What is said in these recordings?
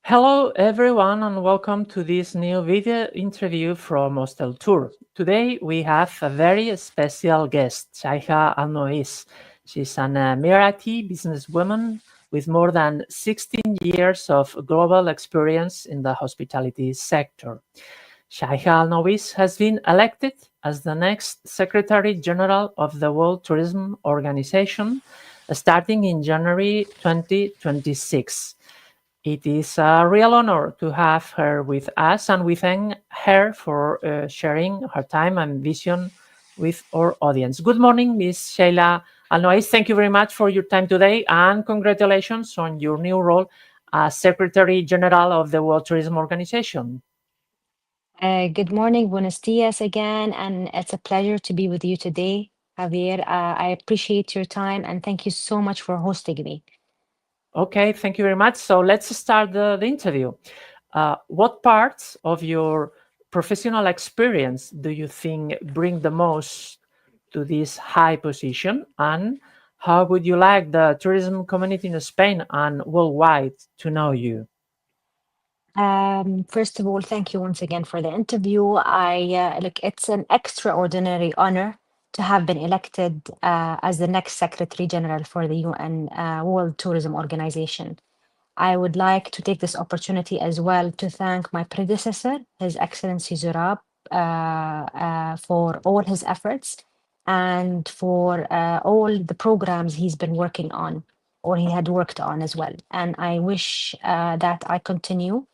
Hello everyone and welcome to this new video interview from Hosteltur. Today we have a very special guest, Shaikha Al Nowais. She's an Emirati businesswoman with more than 16 years of global experience in the hospitality sector. Shaikha Al Nowais has been elected as the next Secretary General of the World Tourism Organization starting in January 2026. It is a real honor to have her with us, and we thank her for sharing her time and vision with our audience. Good morning, Ms. Sheila Alnois. Thank you very much for your time today, and congratulations on your new role as Secretary General of the World Tourism Organization. Good morning, buenos dias again, and it's a pleasure to be with you today, Javier. I appreciate your time and thank you so much for hosting me. Okay, thank you very much. So let's start the interview. What parts of your professional experience do you think bring the most to this high position, and how would you like the tourism community in Spain and worldwide to know you? First of all, thank you once again for the interview. Look, it's an extraordinary honor to have been elected as the next Secretary General for the UN World Tourism Organization. I would like to take this opportunity as well to thank my predecessor, His Excellency Zurab, for all his efforts and for all the programs he's been working on or he had worked on as well. And I wish that I continue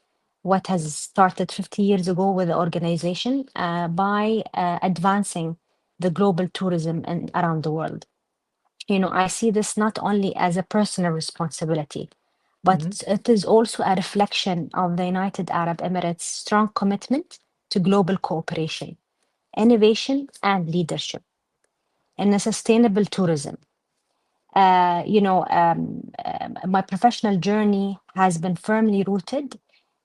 what has started 50 years ago with the organization by advancing the global tourism around the world. I see this not only as a personal responsibility, but Mhm. it is also a reflection of the United Arab Emirates' strong commitment to global cooperation, innovation, and leadership in a sustainable tourism. My professional journey has been firmly rooted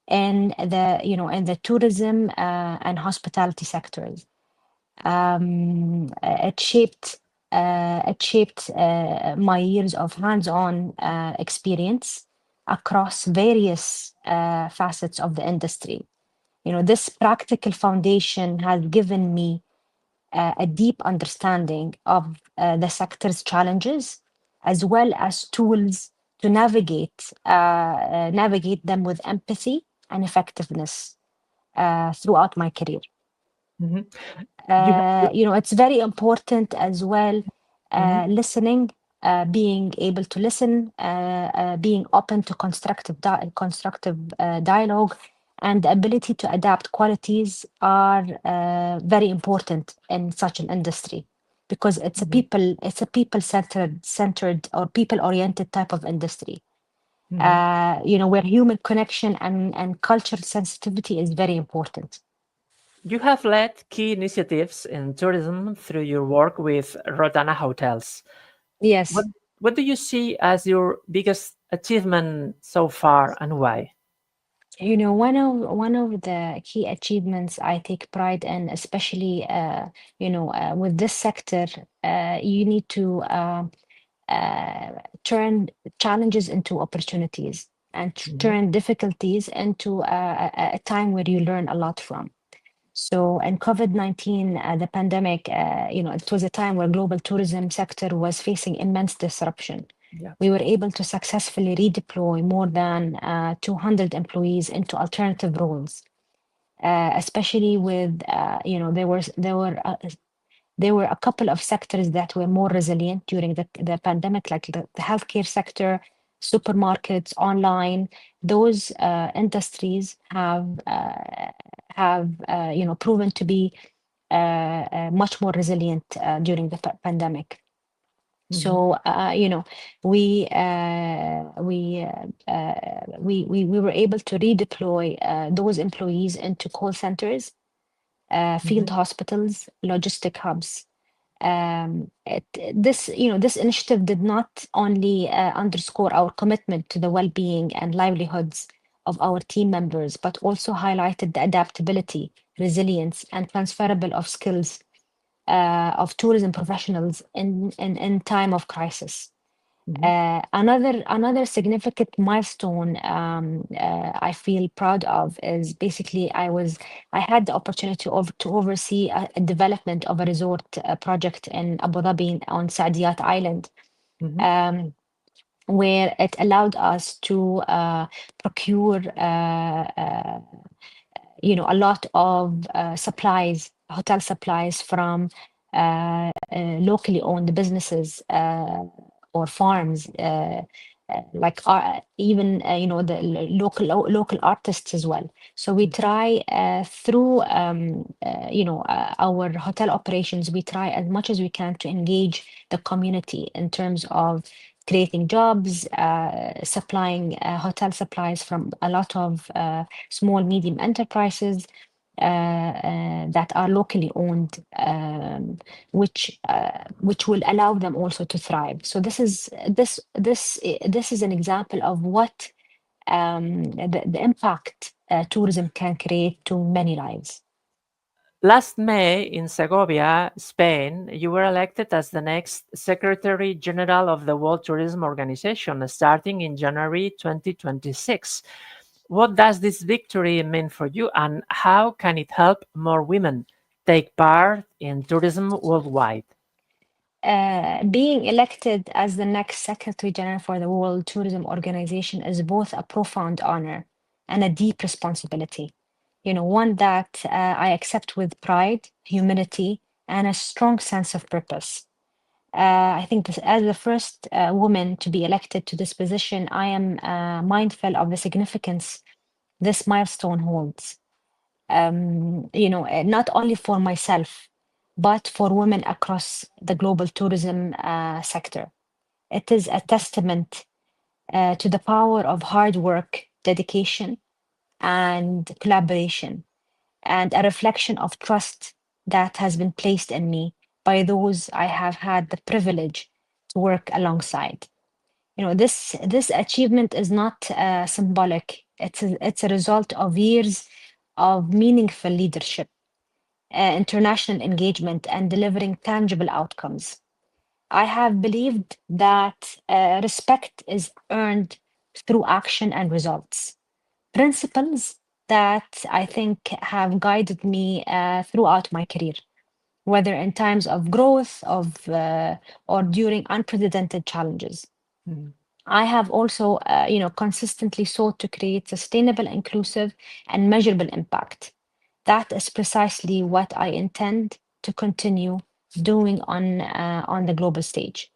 in the tourism and hospitality sectors. It shaped my years of hands-on experience across various facets of the industry. This practical foundation has given me a deep understanding of the sector's challenges, as well as tools to navigate them with empathy and effectiveness throughout my career. Mhm. You have, It's very important as well, Mhm. listening, being able to listen, being open to constructive dialogue, and the ability to adapt qualities are very important in such an industry because Mhm. it's a people centered or people oriented type of industry. Mhm. Where human connection and cultural sensitivity is very important. You have led key initiatives in tourism through your work with Rotana Hotels. What Yes. what do you see as your biggest achievement so far, and why? One of the key achievements I take pride in, especially with this sector, you need to uh, turn challenges into opportunities and Mhm. turn difficulties into a time where you learn a lot from. So, in COVID-19, the pandemic, it was a time where global tourism sector was facing immense disruption. Yeah. We were able to successfully redeploy more than 200 employees into alternative roles, especially with, there were a couple of sectors that were more resilient during the pandemic, like the healthcare sector, supermarkets, online. Those industries have proven to be much more resilient during the pandemic. Mhm. So we were able to redeploy those employees into call centers, field Mhm. hospitals, logistic hubs. This initiative did not only underscore our commitment to the well-being and livelihoods of our team members, but also highlighted the adaptability, resilience, and transferable of skills of tourism professionals in time of crisis. Another significant milestone I feel proud of is basically I had the opportunity to oversee a development of a resort project in Abu Dhabi on Saadiyat Island, um, where it allowed us to procure a lot of supplies, hotel supplies from locally owned businesses or farms, like even the local artists as well. So we try through our hotel operations, we try as much as we can to engage the community in terms of creating jobs, supplying hotel supplies from a lot of small, medium enterprises that are locally owned, which will allow them also to thrive. So this is an example of what the impact tourism can create to many lives. Last May in Segovia, Spain, you were elected as the next Secretary General of the World Tourism Organization, starting in January 2026. What does this victory mean for you, and how can it help more women take part in tourism worldwide? Being elected as the next Secretary General for the World Tourism Organization is both a profound honor and a deep responsibility. One that I accept with pride, humility, and a strong sense of purpose. I think as the first woman to be elected to this position, I am mindful of the significance this milestone holds. Not only for myself, but for women across the global tourism sector. It is a testament to the power of hard work, dedication, and collaboration, and a reflection of trust that has been placed in me by those I have had the privilege to work alongside. This achievement is not symbolic. It's a result of years of meaningful leadership, international engagement, and delivering tangible outcomes. I have believed that respect is earned through action and results. Principles that I think have guided me throughout my career, whether in times of growth or during unprecedented challenges. Mm. I have also, consistently sought to create sustainable, inclusive, and measurable impact. That is precisely what I intend to continue doing on the global stage.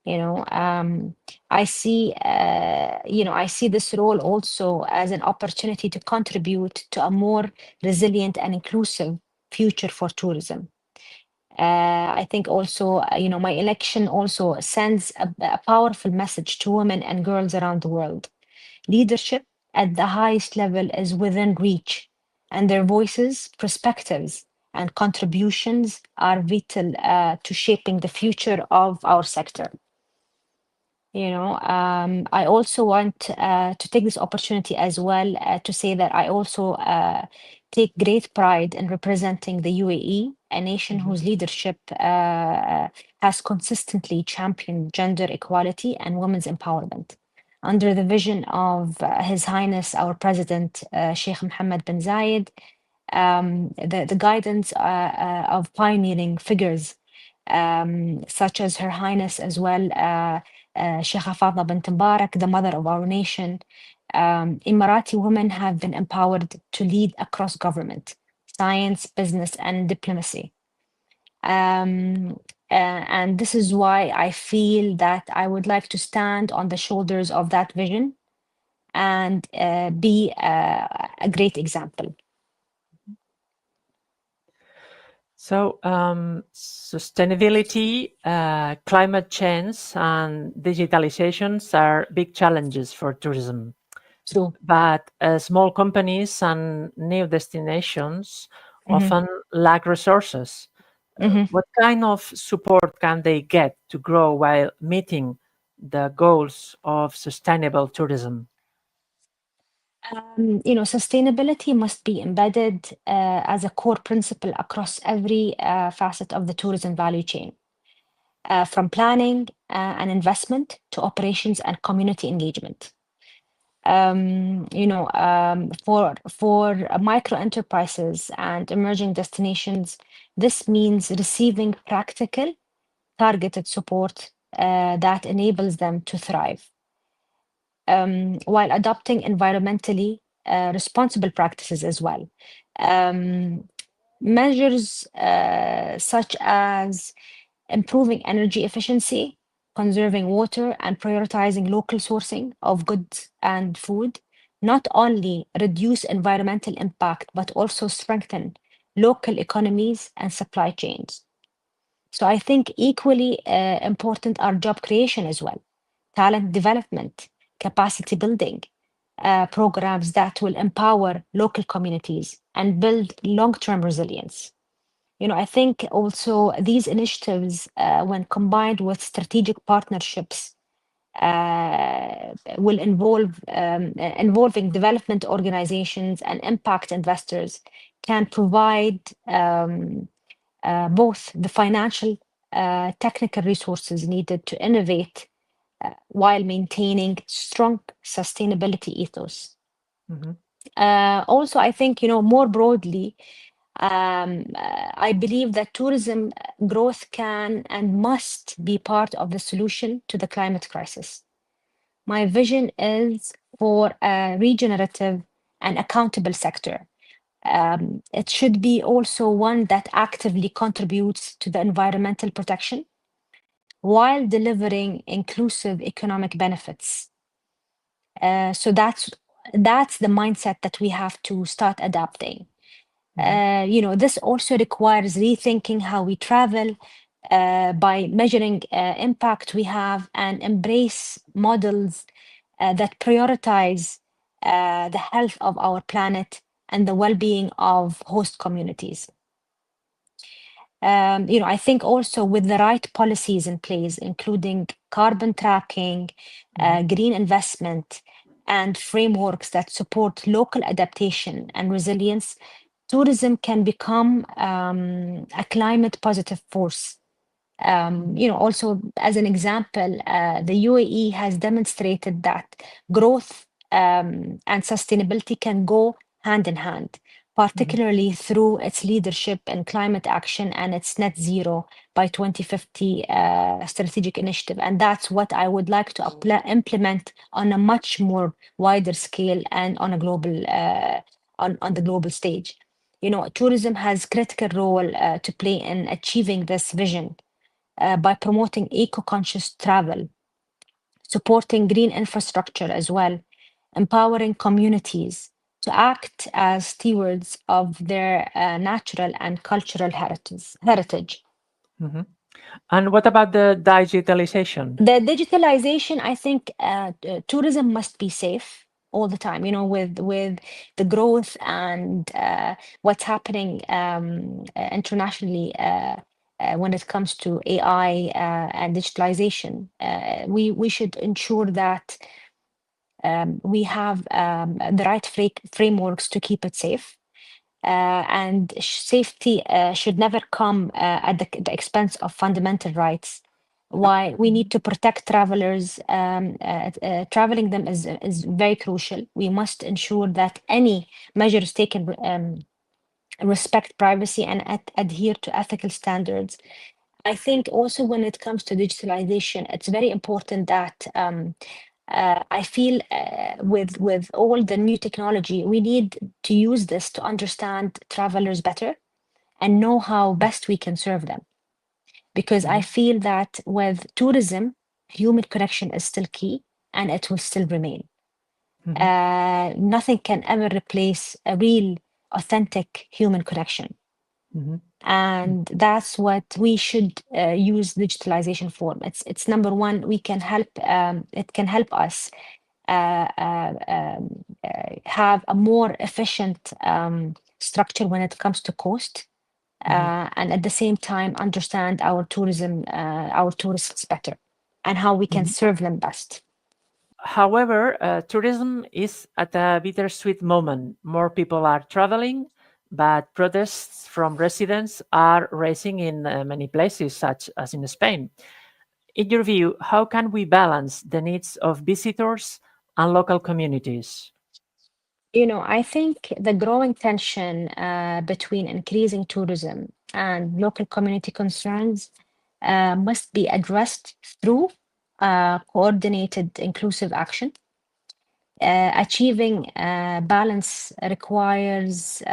You know, um, I see this role also as an opportunity to contribute to a more resilient and inclusive future for tourism. I think also, my election also sends a powerful message to women and girls around the world. Leadership at the highest level is within reach, and their voices, perspectives, and contributions are vital to shaping the future of our sector. I also want to take this opportunity as well to say that I also take great pride in representing the UAE, a nation whose leadership has consistently championed gender equality and women's empowerment. Under the vision of His Highness, our President, Sheikh Mohammed bin Zayed, the guidance of pioneering figures such as Her Highness as well, Sheikha Fatima bint Mubarak, the mother of our nation. Emirati women have been empowered to lead across government, science, business, and diplomacy. And this is why I feel that I would like to stand on the shoulders of that vision and be a great example. So, sustainability, climate change, and digitalizations are big challenges for tourism. True. But small companies and new destinations Mhm, often lack resources. mhm. What kind of support can they get to grow while meeting the goals of sustainable tourism? Sustainability must be embedded as a core principle across every facet of the tourism value chain. from planning and investment to operations and community engagement. For micro enterprises and emerging destinations, this means receiving practical, targeted support that enables them to thrive, while adopting environmentally responsible practices as well. Um, Measures such as improving energy efficiency, conserving water, and prioritizing local sourcing of goods and food not only reduce environmental impact, but also strengthen local economies and supply chains. So I think equally important are job creation as well, talent development, capacity building, programs that will empower local communities and build long-term resilience. I think also these initiatives, when combined with strategic partnerships, will involving development organizations and impact investors, can provide both the financial, technical resources needed to innovate while maintaining strong sustainability ethos. Mm-hmm. Also, I think, more broadly, I believe that tourism growth can and must be part of the solution to the climate crisis. My vision is for a regenerative and accountable sector. It should be also one that actively contributes to the environmental protection while delivering inclusive economic benefits. So that's the mindset that we have to start adapting. This also requires rethinking how we travel by measuring impact we have and embrace models that prioritize the health of our planet and the well-being of host communities. I think also with the right policies in place, including carbon tracking, green investment, and frameworks that support local adaptation and resilience, tourism can become a climate positive force. Also, as an example, the UAE has demonstrated that growth and sustainability can go hand in hand, particularly through its leadership in climate action and its net zero by 2050 strategic initiative. And that's what I would like to implement on a much more wider scale and on a global on the global stage. Tourism has critical role to play in achieving this vision by promoting eco-conscious travel, supporting green infrastructure as well, empowering communities to act as stewards of their natural and cultural heritage. Mm-hmm. And what about the digitalization? The digitalization, I think tourism must be safe all the time, with the growth and what's happening internationally when it comes to AI and digitalization. We should ensure that we have the right frameworks to keep it safe. And safety should never come at the expense of fundamental rights. Why we need to protect travelers, traveling them is very crucial. We must ensure that any measures taken respect privacy and adhere to ethical standards. I think also when it comes to digitalization, it's very important that I feel with all the new technology, we need to use this to understand travelers better and know how best we can serve them. Because I feel that with tourism, human connection is still key and it will still remain. Nothing can ever replace a real, authentic human connection. And that's what we should use digitalization for. It's number one. We can help. It can help us have a more efficient structure when it comes to cost, and at the same time understand our tourists better, and how we can serve them best. However, tourism is at a bittersweet moment. More people are traveling, but protests from residents are rising in many places, such as in Spain. In your view, how can we balance the needs of visitors and local communities? I think the growing tension between increasing tourism and local community concerns must be addressed through coordinated, inclusive action. Achieving balance requires,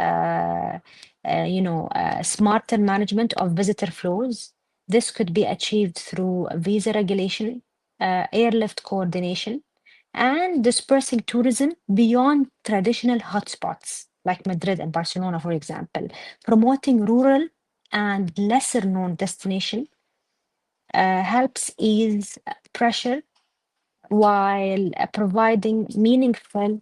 smarter management of visitor flows. This could be achieved through visa regulation, airlift coordination, and dispersing tourism beyond traditional hotspots like Madrid and Barcelona, for example, promoting rural and lesser known destination helps ease pressure while providing meaningful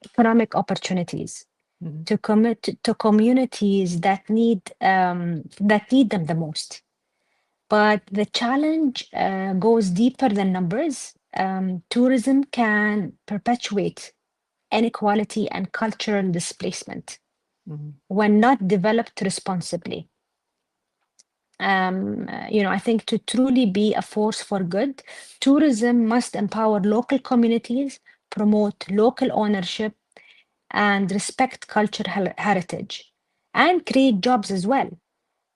economic opportunities Mhm. to commit to communities that need them the most. But the challenge goes deeper than numbers. Tourism can perpetuate inequality and cultural displacement Mhm. when not developed responsibly. I think to truly be a force for good, tourism must empower local communities, promote local ownership, and respect heritage, and create jobs as well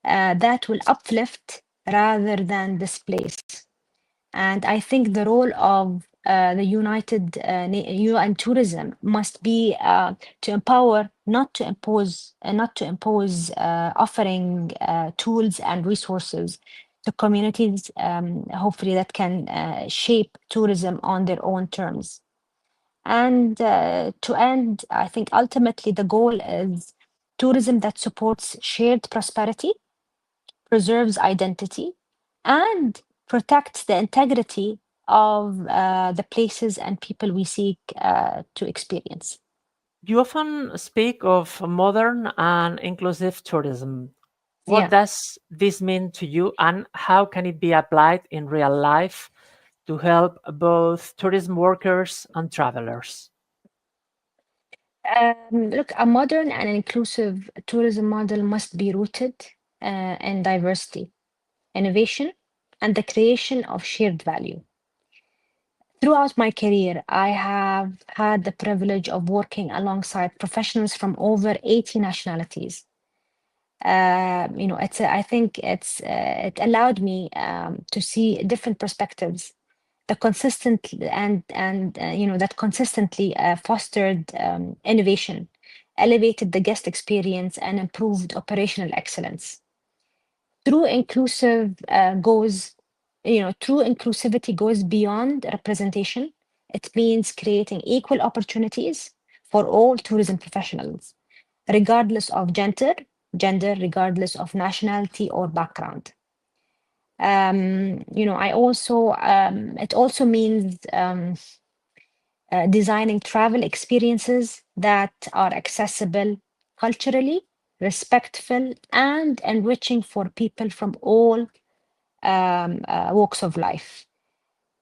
that will uplift rather than displace. And I think the role of the United UN Tourism must be to empower, not to impose, offering tools and resources to communities, hopefully that can shape tourism on their own terms. And to end, I think ultimately the goal is tourism that supports shared prosperity, preserves identity, and protects the integrity of the places and people we seek to experience. You often speak of modern and inclusive tourism. What Yeah. does this mean to you, and how can it be applied in real life to help both tourism workers and travelers? Look, a modern and inclusive tourism model must be rooted in diversity, innovation, and the creation of shared value. Throughout my career, I have had the privilege of working alongside professionals from over 80 nationalities. I think it allowed me to see different perspectives, the consistent and that consistently fostered innovation, elevated the guest experience, and improved operational excellence. True inclusive goes, true inclusivity goes beyond representation. It means creating equal opportunities for all tourism professionals, regardless of gender, regardless of nationality or background. I also It also means designing travel experiences that are accessible culturally, respectful, and enriching for people from all walks of life.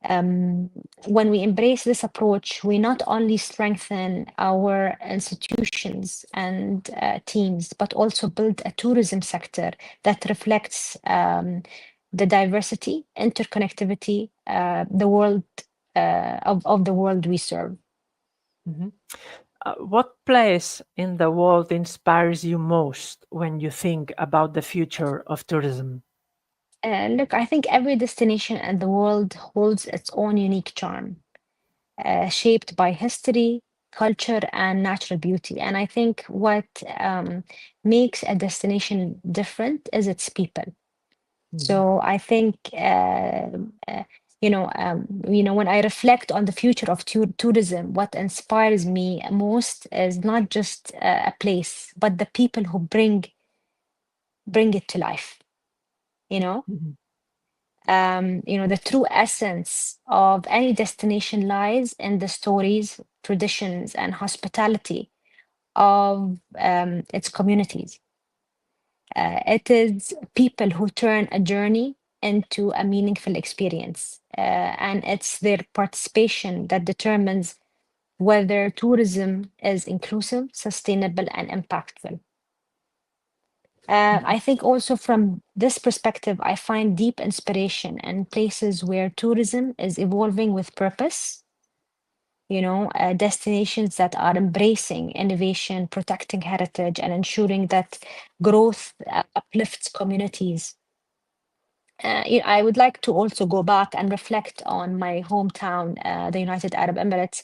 Um, when we embrace this approach, we not only strengthen our institutions and teams, but also build a tourism sector that reflects the diversity, interconnectivity, the world of the world we serve. Mhm. What place in the world inspires you most when you think about the future of tourism? Look, I think every destination in the world holds its own unique charm, shaped by history, culture, and natural beauty. And I think what makes a destination different is its people. Mhm. So I think, when I reflect on the future of tourism, what inspires me most is not just a place, but the people who bring it to life. You know, Mhm. the true essence of any destination lies in the stories, traditions, and hospitality of its communities. It is people who turn a journey into a meaningful experience. And it's their participation that determines whether tourism is inclusive, sustainable, and impactful. I think also from this perspective, I find deep inspiration in places where tourism is evolving with purpose, destinations that are embracing innovation, protecting heritage, and ensuring that growth uplifts communities. I would like to also go back and reflect on my hometown, the United Arab Emirates.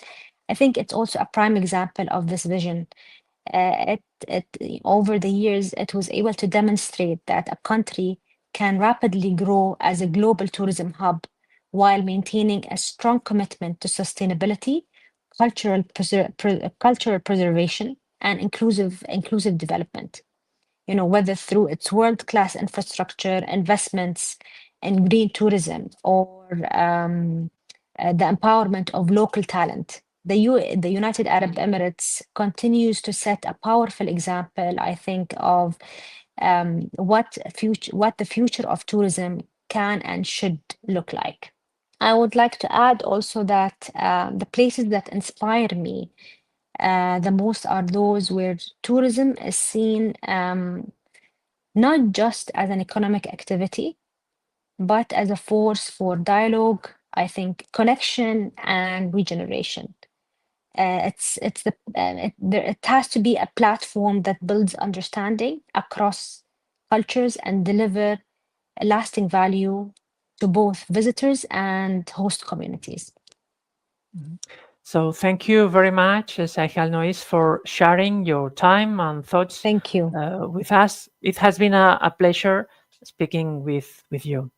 I think it's also a prime example of this vision. Over the years, it was able to demonstrate that a country can rapidly grow as a global tourism hub while maintaining a strong commitment to sustainability, cultural preservation, and inclusive development. Whether through its world-class infrastructure, investments in green tourism, or the empowerment of local talent. The United Arab Emirates continues to set a powerful example, I think, of what the future of tourism can and should look like. I would like to add also that the places that inspire me the most are those where tourism is seen not just as an economic activity, but as a force for dialogue, I think, connection and regeneration. It has to be a platform that builds understanding across cultures and deliver a lasting value to both visitors and host communities. So thank you very much, Shaikha Al Nowais, for sharing your time and thoughts Thank you. with us. It has been a pleasure speaking with you.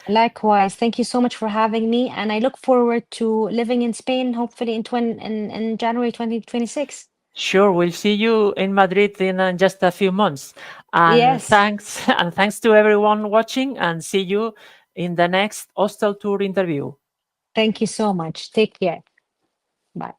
Likewise, thank you so much for having me, and I look forward to living in Spain, hopefully in January 2026. Sure, we'll see you in Madrid in just a few months. And Yes, thanks to everyone watching, and see you in the next Hosteltur interview. thank you so much. Take care. Bye.